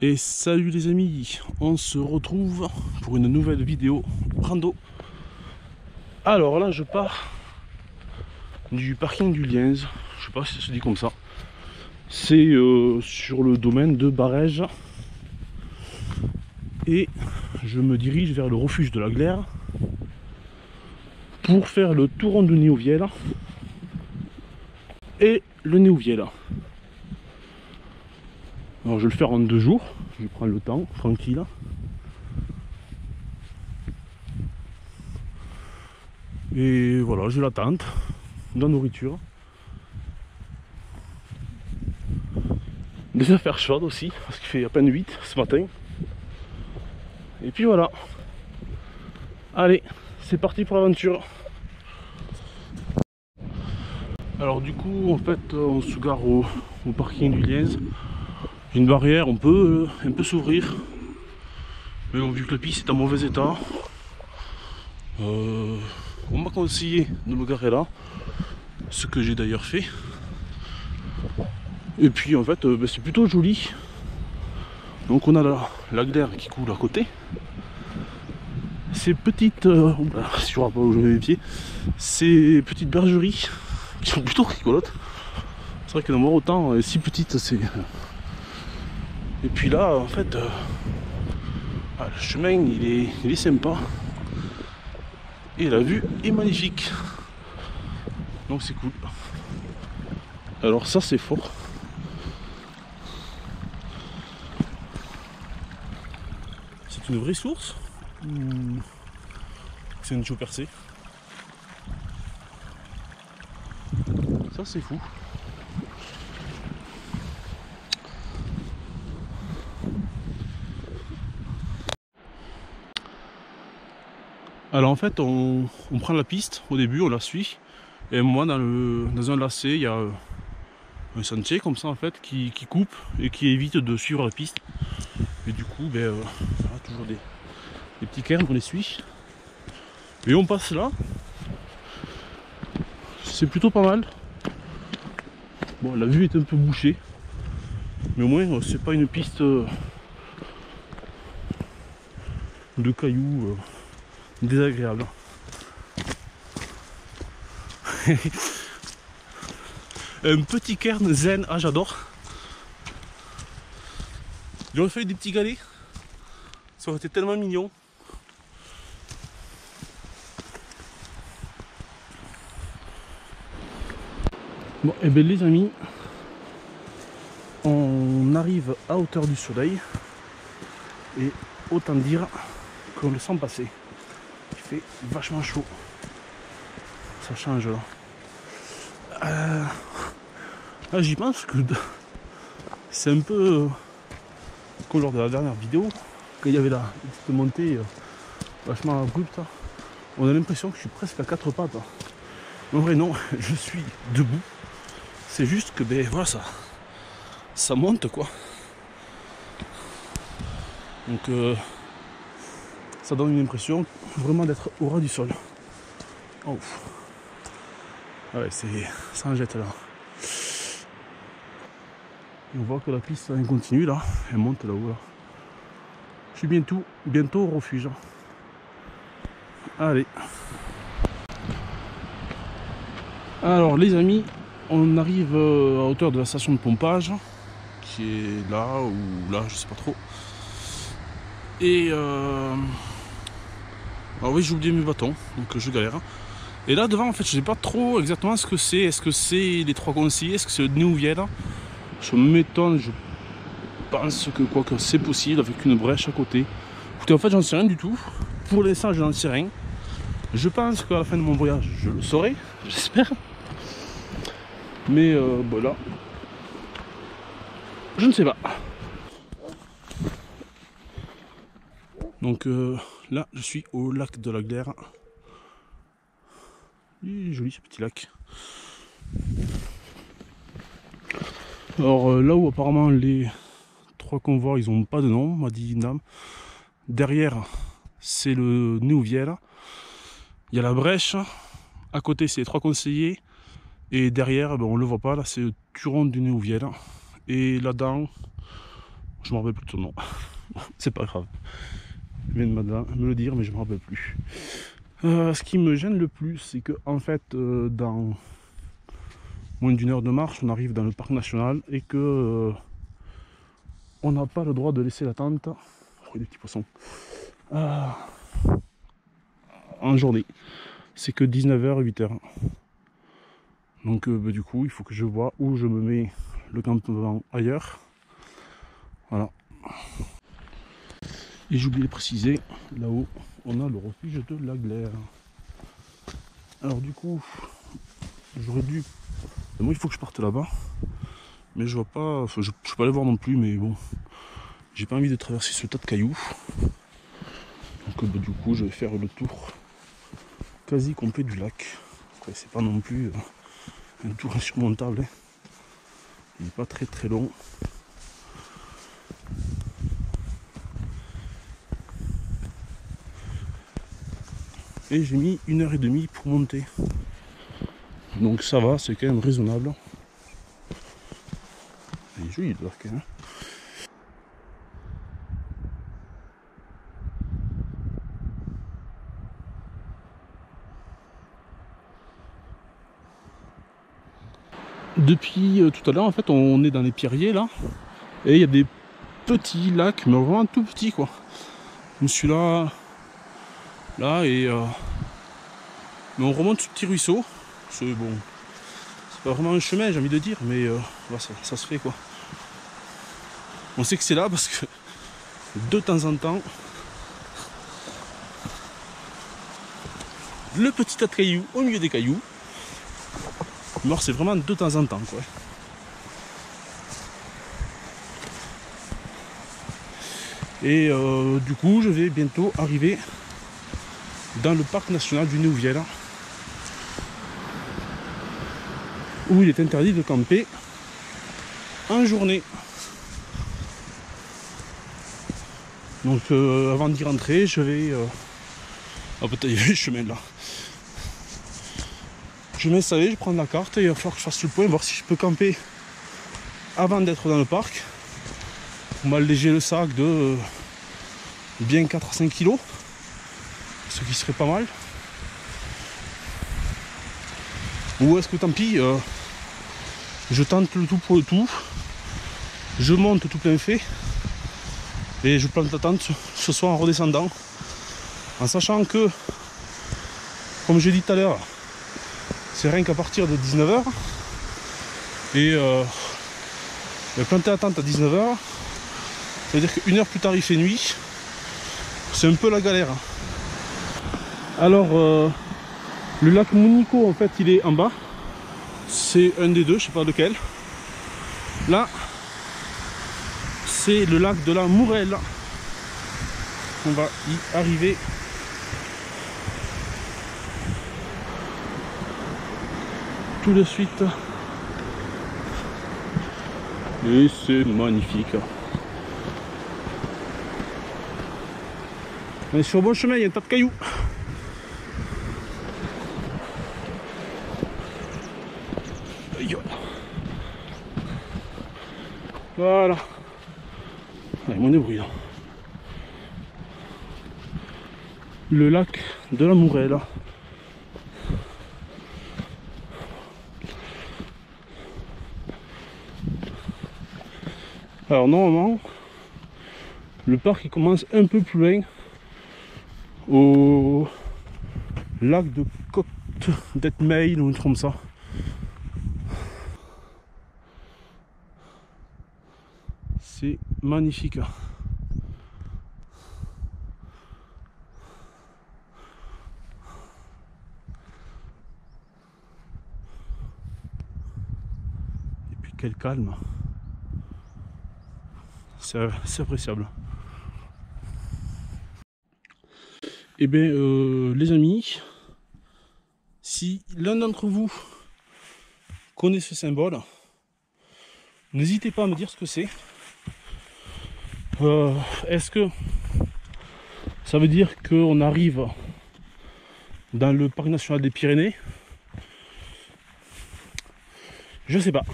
Et salut les amis, on se retrouve pour une nouvelle vidéo rando. Alors là je pars du parking du Liens, je sais pas si ça se dit comme ça. C'est sur le domaine de Barège. Et je me dirige vers le refuge de la Glaire pour faire le touron de Néouvielle et le Néouvielle. Alors je vais le faire en 2 jours, je prends le temps, tranquille. Et voilà, j'ai la tente, de la nourriture. Des affaires chaudes aussi, parce qu'il fait à peine 8 ce matin. Et puis voilà. Allez, c'est parti pour l'aventure. Alors du coup, en fait, on se gare au parking du Liens. Une barrière, on peut un peu s'ouvrir. Mais bon, vu que la piste est en mauvais état, on m'a conseillé de me garer là. Ce que j'ai d'ailleurs fait. Et puis en fait, c'est plutôt joli. Donc on a la Glaire qui coule à côté. Ces petites, si je ne vois pas où je mets les pieds, ces petites bergeries qui sont plutôt rigolotes. C'est vrai qu'en avoir autant, si petites, c'est... Et puis là, en fait, le chemin, il est sympa. Et la vue est magnifique. Donc c'est cool. Alors ça, c'est fort. C'est une vraie source ou c'est une tuyau percée? Ça, c'est fou. Alors en fait on prend la piste au début, on la suit, et moi dans un lacet il y a un sentier comme ça en fait qui coupe et qui évite de suivre la piste. Et du coup voilà, toujours des petits cairns, on les suit. Et on passe là. C'est plutôt pas mal. Bon, la vue est un peu bouchée, mais au moins c'est pas une piste de cailloux désagréable. Un petit cairn zen, ah j'adore. J'aurais fait des petits galets, ça aurait été tellement mignon. Bon, et bien les amis, on arrive à hauteur du soleil et autant dire qu'on le sent passer. Il fait vachement chaud, ça change là. Là j'y pense que c'est un peu comme lors de la dernière vidéo, quand il y avait la petite montée vachement abrupte. On a l'impression que je suis presque à 4 pattes. Mais en vrai non, je suis debout. C'est juste que ben voilà, ça monte quoi. Donc ça donne une impression vraiment d'être au ras du sol. Oh. Ouais, ça en jette là. Et on voit que la piste elle continue là, elle monte là-haut là. Je suis bientôt au refuge. Allez. Alors les amis, on arrive à hauteur de la station de pompage, qui est là ou là, je sais pas trop. Et alors oui, j'ai oublié mes bâtons, donc je galère. Et là devant, en fait, je sais pas trop exactement ce que c'est. Est-ce que c'est les 3 conseillers? Est-ce que c'est le Néouvielle? Je m'étonne, je pense que quoi que c'est possible avec une brèche à côté. Écoutez, en fait, j'en sais rien du tout. Pour l'instant, je n'en sais rien. Je pense qu'à la fin de mon voyage, je le saurai, j'espère. Mais bon là, je ne sais pas. Donc là, je suis au lac de la Glaire. Il est joli ce petit lac. Alors là où apparemment les 3 convois, ils ont pas de nom, m'a dit une dame. Derrière, c'est le Néouvielle. Il y a la brèche. À côté, c'est les 3 conseillers. Et derrière, ben, on le voit pas, là c'est le turon du Néouvielle. Et là-dedans, Je me rappelle plus de son nom. C'est pas grave. Je viens de me le dire, mais je me rappelle plus. Ce qui me gêne le plus, c'est que en fait, dans moins d'une heure de marche, on arrive dans le parc national et que on n'a pas le droit de laisser la tente. Oh, des petits poissons. En journée. C'est que 19h, 8h. Donc du coup, il faut que je vois où je me mets le campement ailleurs. Voilà. Et j'ai oublié de préciser, là-haut, on a le refuge de la Glaire. Alors du coup, j'aurais dû... Moi, il faut que je parte là-bas. Mais je vois pas... Enfin, je peux pas aller voir non plus, mais bon. J'ai pas envie de traverser ce tas de cailloux. Donc du coup, je vais faire le tour quasi complet du lac. Après, c'est pas non plus un tour insurmontable. Hein. Il n'est pas très très long. Et j'ai mis 1h30 pour monter. Donc ça va, c'est quand même raisonnable. Il est joli le lac. Hein. Depuis tout à l'heure, en fait, on est dans les pierriers là. Et il y a des petits lacs, mais vraiment tout petits quoi. Comme celui-là, là, et mais on remonte ce petit ruisseau. C'est bon, c'est pas vraiment un chemin, j'ai envie de dire, mais ça se fait quoi. On sait que c'est là parce que de temps en temps, le petit tas de cailloux au milieu des cailloux. Mais c'est vraiment de temps en temps quoi. Et du coup, je vais bientôt arriver dans le parc national du Néouviel, où il est interdit de camper en journée. Donc avant d'y rentrer, je vais... Ah peut-être il y a le chemin là. Je vais m'installer, je prends la carte et il va falloir que je fasse le point, voir si je peux camper avant d'être dans le parc. Pour m'alléger le sac de bien 4 à 5 kilos. Ce qui serait pas mal. Ou est-ce que tant pis, je tente le tout pour le tout. Je monte tout plein fait. Et je plante la tente ce soir en redescendant. En sachant que, comme je l'ai dit tout à l'heure, c'est rien qu'à partir de 19h. Et planter la tente à 19h, ça veut dire qu'une heure plus tard il fait nuit. C'est un peu la galère. Alors, le lac Mounico, en fait, il est en bas. C'est un des deux, je sais pas lequel. Là, c'est le lac de la Mourelle. On va y arriver. Tout de suite. Et c'est magnifique. On est sur le bon chemin, il y a un tas de cailloux. Voilà. Il y a moins de bruit là. Le lac de la Mourelle. Alors normalement, le parc il commence un peu plus loin au lac de Côte d'Etmeil ou un truc comme ça. C'est magnifique. Et puis quel calme. C'est appréciable. Et bien les amis, si l'un d'entre vous connaît ce symbole, n'hésitez pas à me dire ce que c'est. Est-ce que ça veut dire qu'on arrive dans le parc national des Pyrénées? Je sais pas.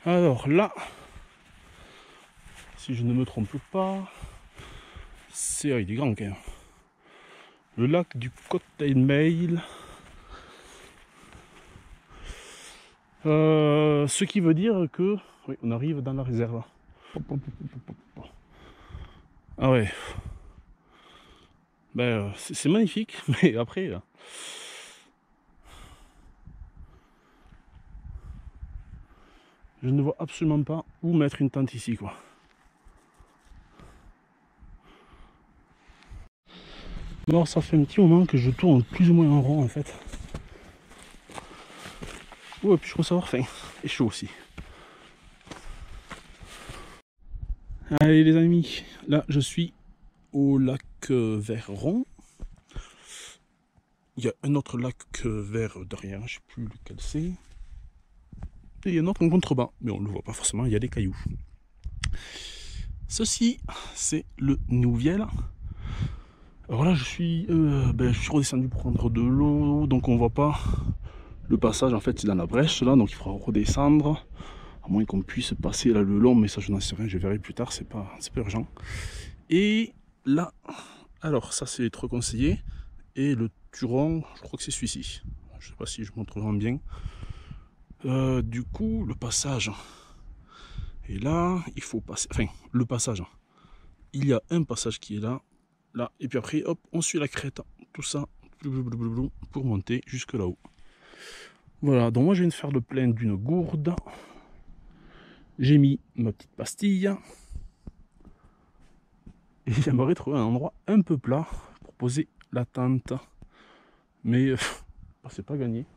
Alors là, si je ne me trompe pas, c'est il est grand quand même. Le lac du Cottesmale. Ce qui veut dire que oui, on arrive dans la réserve. Ah ouais. Ben, c'est magnifique, mais après je ne vois absolument pas où mettre une tente ici, quoi. Alors ça fait un petit moment que je tourne plus ou moins en rond en fait. Ouais, puis je commence à avoir faim et chaud aussi. Allez les amis, là je suis au lac Vert-Rond. Il y a un autre lac vert derrière, je ne sais plus lequel c'est. Et il y a un autre en contrebas, mais on ne le voit pas forcément, il y a des cailloux. Ceci, c'est le Nouviel. Alors là, je suis redescendu pour prendre de l'eau, donc on voit pas le passage. En fait, c'est dans la brèche là, donc il faudra redescendre, à moins qu'on puisse passer là le long, mais ça je n'en sais rien, je verrai plus tard, c'est pas urgent. Et là, alors ça c'est trop conseillé, et le Turon, je crois que c'est celui-ci. Je sais pas si je montre vraiment bien. Du coup, le passage. Et là, il faut passer. Enfin, le passage. Il y a un passage qui est là. Là. Et puis après, hop, on suit la crête. Tout ça. Pour monter jusque là-haut. Voilà. Donc moi, je viens de faire le plein d'une gourde. J'ai mis ma petite pastille. Et j'aimerais trouver un endroit un peu plat pour poser la tente. Mais c'est pas gagné.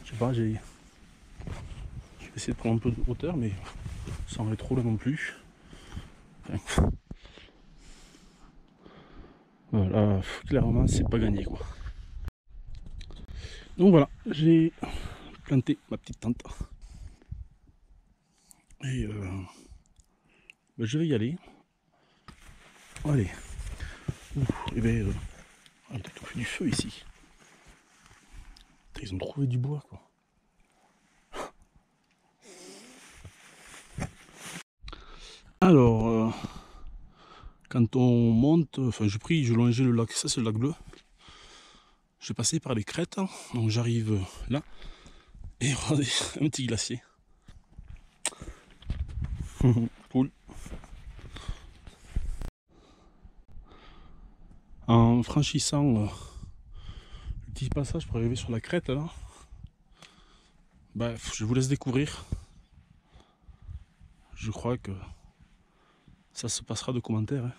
Je sais pas, je vais essayer de prendre un peu de hauteur, mais sans aller trop là non plus. Enfin, voilà, clairement c'est pas gagné quoi. Donc voilà, j'ai planté ma petite tente. Et je vais y aller. Allez. Et ben il a trouvé du feu ici. Ils ont trouvé du bois quoi. Alors quand on monte, enfin je longeais le lac, ça c'est le lac bleu. Je passais par les crêtes, donc j'arrive là. Et regardez, un petit glacier. Cool. En franchissant le petit passage pour arriver sur la crête là, bah, je vous laisse découvrir. Je crois que ça se passera de commentaires. Hein.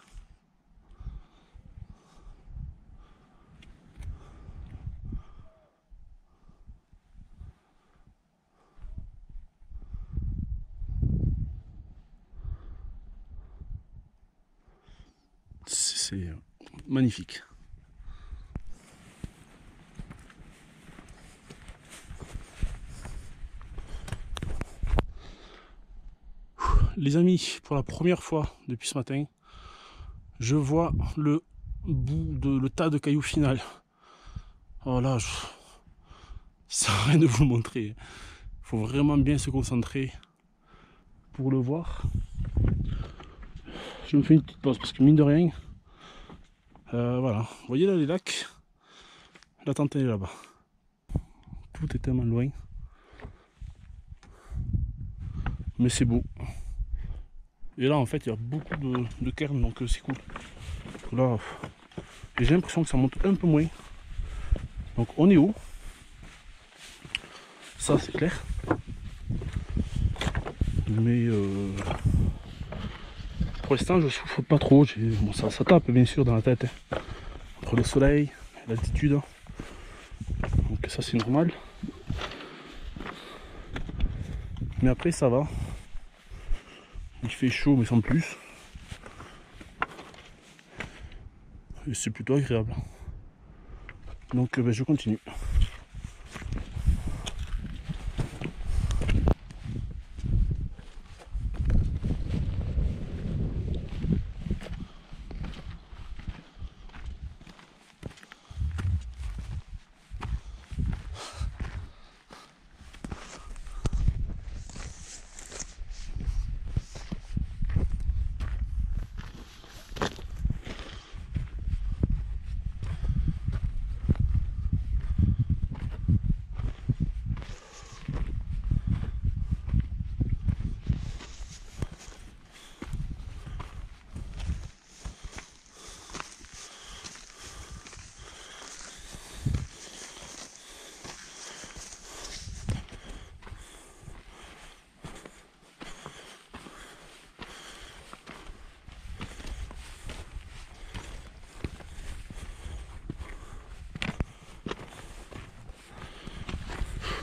C'est magnifique. Les amis, pour la première fois depuis ce matin, je vois le tas de cailloux final. Oh là, ça sert à rien de vous le montrer. Il faut vraiment bien se concentrer pour le voir. Je me fais une petite pause parce que mine de rien, voilà. Vous voyez là les lacs? La tente est là-bas. Tout est tellement loin. Mais c'est beau. Et là en fait il y a beaucoup de cairns, donc c'est cool. Là, j'ai l'impression que ça monte un peu moins. Donc on est haut. Ça c'est clair. Mais pour l'instant je souffre pas trop. Bon, ça tape bien sûr dans la tête. Hein. Entre le soleil, l'altitude. Donc ça c'est normal. Mais après ça va. Il fait chaud mais sans plus. Et c'est plutôt agréable. Donc je continue.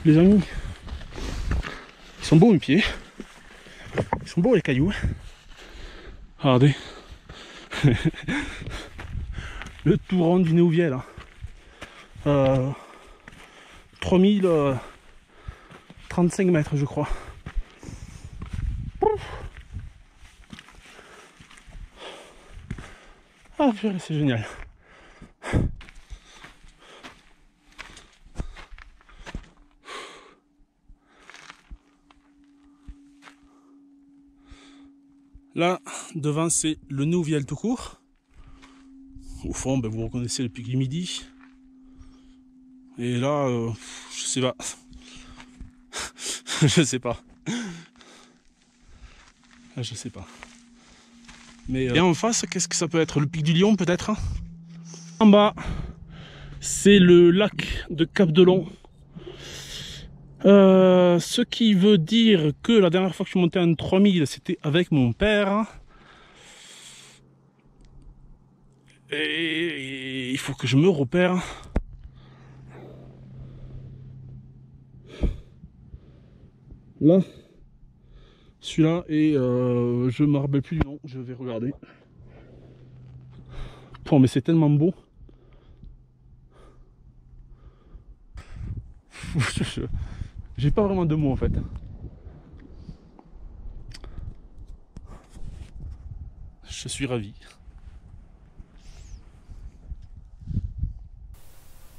Les amis, ils sont beaux mes pieds. Ils sont beaux les cailloux. Regardez. Le touron du Néouviel. 3035 mètres je crois. Ah purée, c'est génial. Là, devant, c'est le Néouviel tout court. Au fond, ben, vous reconnaissez le pic du Midi. Et là, je sais pas. Je sais pas. Je sais pas. Mais et en face, qu'est-ce que ça peut être? Le pic du Lion, peut-être? En bas, c'est le lac de Cap-de-Long. Ce qui veut dire que la dernière fois que je suis monté en 3000, c'était avec mon père. Et il faut que je me repère. Là, celui-là, et je me rappelle plus du nom, je vais regarder. Bon, mais c'est tellement beau. J'ai pas vraiment de mots en fait. Je suis ravi.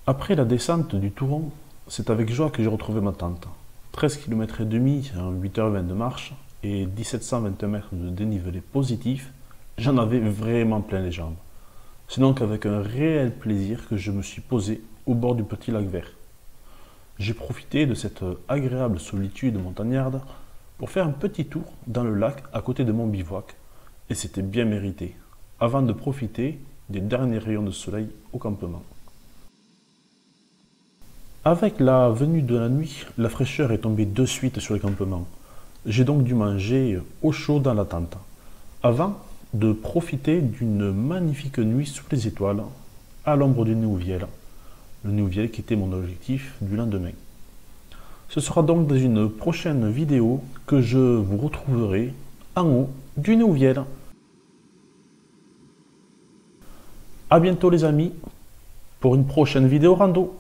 Après la descente du Touron, c'est avec joie que j'ai retrouvé ma tente. 13 km et demi en 8h20 de marche et 1720 mètres de dénivelé positif, j'en avais vraiment plein les jambes. C'est donc avec un réel plaisir que je me suis posé au bord du petit lac vert. J'ai profité de cette agréable solitude montagnarde pour faire un petit tour dans le lac à côté de mon bivouac, et c'était bien mérité, avant de profiter des derniers rayons de soleil au campement. Avec la venue de la nuit, la fraîcheur est tombée de suite sur le campement. J'ai donc dû manger au chaud dans la tente, avant de profiter d'une magnifique nuit sous les étoiles, à l'ombre du Néouviel. Le Néouviel qui était mon objectif du lendemain. Ce sera donc dans une prochaine vidéo que je vous retrouverai en haut du Néouviel. A bientôt les amis, pour une prochaine vidéo rando.